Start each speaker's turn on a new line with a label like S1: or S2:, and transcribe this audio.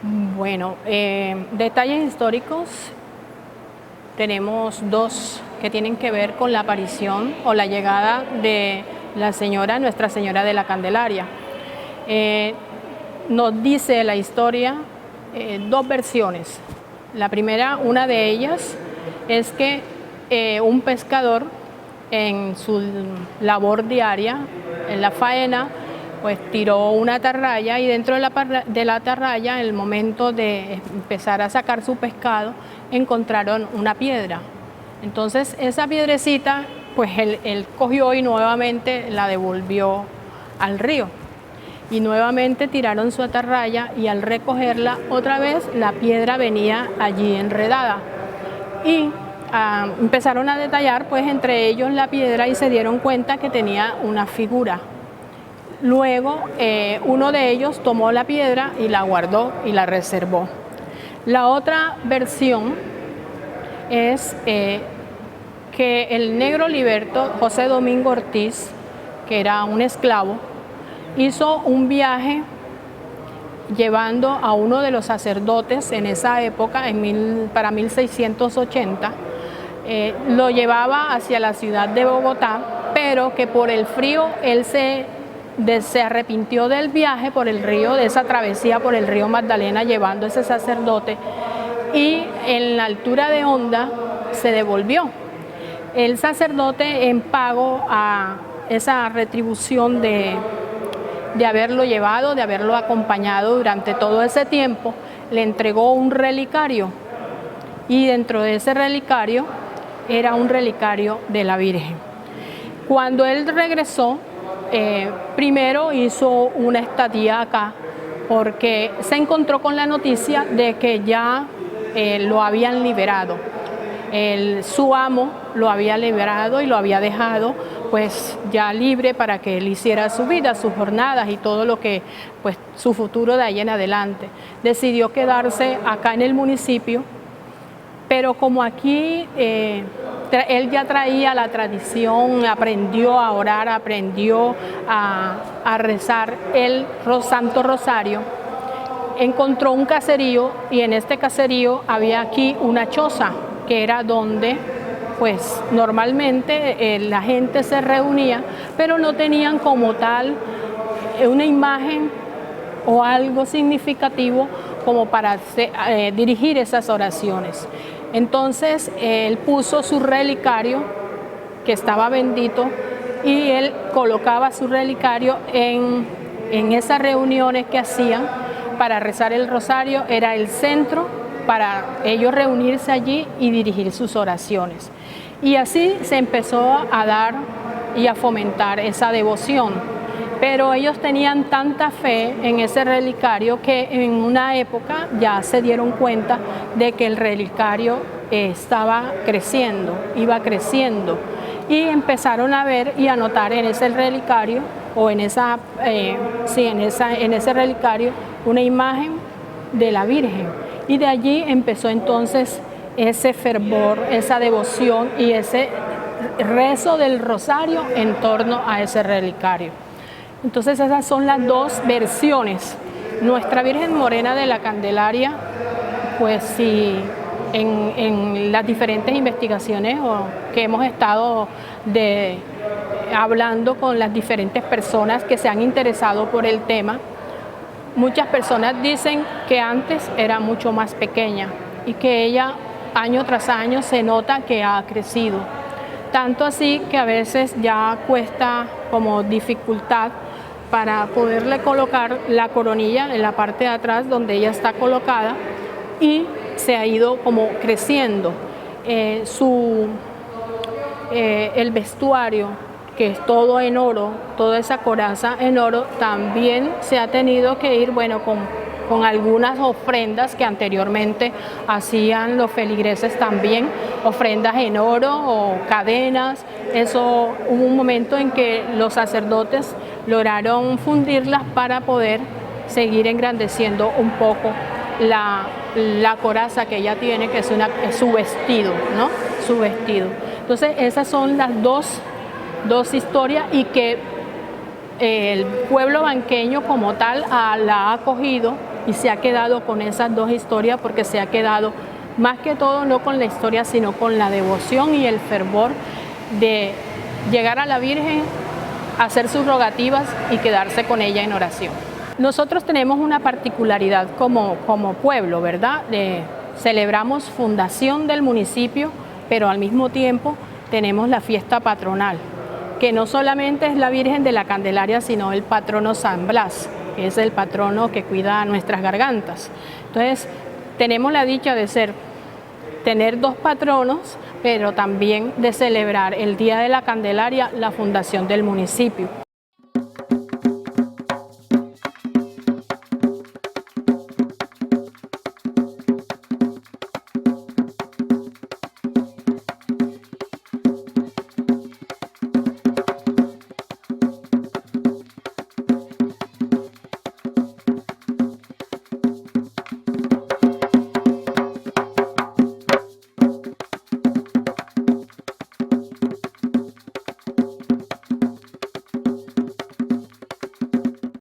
S1: Bueno, detalles históricos tenemos dos que tienen que ver con la aparición o la llegada de la señora, Nuestra Señora de la Candelaria. Nos dice la historia dos versiones. La primera, una de ellas, es que un pescador en su labor diaria, en la faena, pues tiró una atarraya y dentro de la atarraya, en el momento de empezar a sacar su pescado, encontraron una piedra. Entonces esa piedrecita, pues él cogió y nuevamente la devolvió al río. Y nuevamente tiraron su atarraya y al recogerla otra vez la piedra venía allí enredada. Y empezaron a detallar pues entre ellos la piedra y se dieron cuenta que tenía una figura. Luego uno de ellos tomó la piedra y la guardó y la reservó. La otra versión es que el negro liberto José Domingo Ortiz, que era un esclavo, hizo un viaje llevando a uno de los sacerdotes en esa época, para 1680, lo llevaba hacia la ciudad de Bogotá, pero que por el frío él se arrepintió del viaje por el río, de esa travesía por el río Magdalena llevando a ese sacerdote, y en la altura de Honda se devolvió. El sacerdote, en pago a esa retribución de haberlo llevado, de haberlo acompañado durante todo ese tiempo, le entregó un relicario, y dentro de ese relicario era un relicario de la Virgen. Cuando él regresó, primero hizo una estadía acá porque se encontró con la noticia de que ya lo habían liberado. Su amo lo había liberado y lo había dejado pues ya libre para que él hiciera su vida, sus jornadas y todo lo que, pues su futuro de ahí en adelante. Decidió quedarse acá en el municipio, pero como aquí él ya traía la tradición, aprendió a orar, aprendió a rezar el Santo Rosario, encontró un caserío y en este caserío había aquí una choza, que era donde pues normalmente la gente se reunía, pero no tenían como tal una imagen o algo significativo como para dirigir esas oraciones. Entonces él puso su relicario, que estaba bendito, y él colocaba su relicario en esas reuniones que hacían para rezar el rosario. Era el centro para ellos reunirse allí y dirigir sus oraciones. Y así se empezó a dar y a fomentar esa devoción. Pero ellos tenían tanta fe en ese relicario que en una época ya se dieron cuenta de que el relicario estaba creciendo, iba creciendo. Y empezaron a ver y a notar en ese relicario, o en ese relicario, una imagen de la Virgen. Y de allí empezó entonces ese fervor, esa devoción y ese rezo del rosario en torno a ese relicario. Entonces esas son las dos versiones. Nuestra Virgen Morena de la Candelaria, pues sí, en las diferentes investigaciones que hemos estado hablando con las diferentes personas que se han interesado por el tema, muchas personas dicen que antes era mucho más pequeña y que ella año tras año se nota que ha crecido. Tanto así que a veces ya cuesta como dificultad para poderle colocar la coronilla en la parte de atrás donde ella está colocada, y se ha ido como creciendo. El vestuario, que es todo en oro, toda esa coraza en oro, también se ha tenido que ir, bueno, con algunas ofrendas que anteriormente hacían los feligreses también, ofrendas en oro o cadenas. Eso, hubo un momento en que los sacerdotes lograron fundirlas para poder seguir engrandeciendo un poco la coraza que ella tiene, que es su vestido, ¿no? Su vestido. Entonces esas son las dos historias, y que el pueblo banqueño como tal la ha acogido y se ha quedado con esas dos historias porque se ha quedado más que todo no con la historia, sino con la devoción y el fervor de llegar a la Virgen, hacer sus rogativas y quedarse con ella en oración. Nosotros tenemos una particularidad como pueblo, ¿verdad? Celebramos fundación del municipio, pero al mismo tiempo tenemos la fiesta patronal, que no solamente es la Virgen de la Candelaria, sino el patrono San Blas, que es el patrono que cuida nuestras gargantas. Entonces, tenemos la dicha de tener dos patronos, pero también de celebrar el Día de la Candelaria, la fundación del municipio.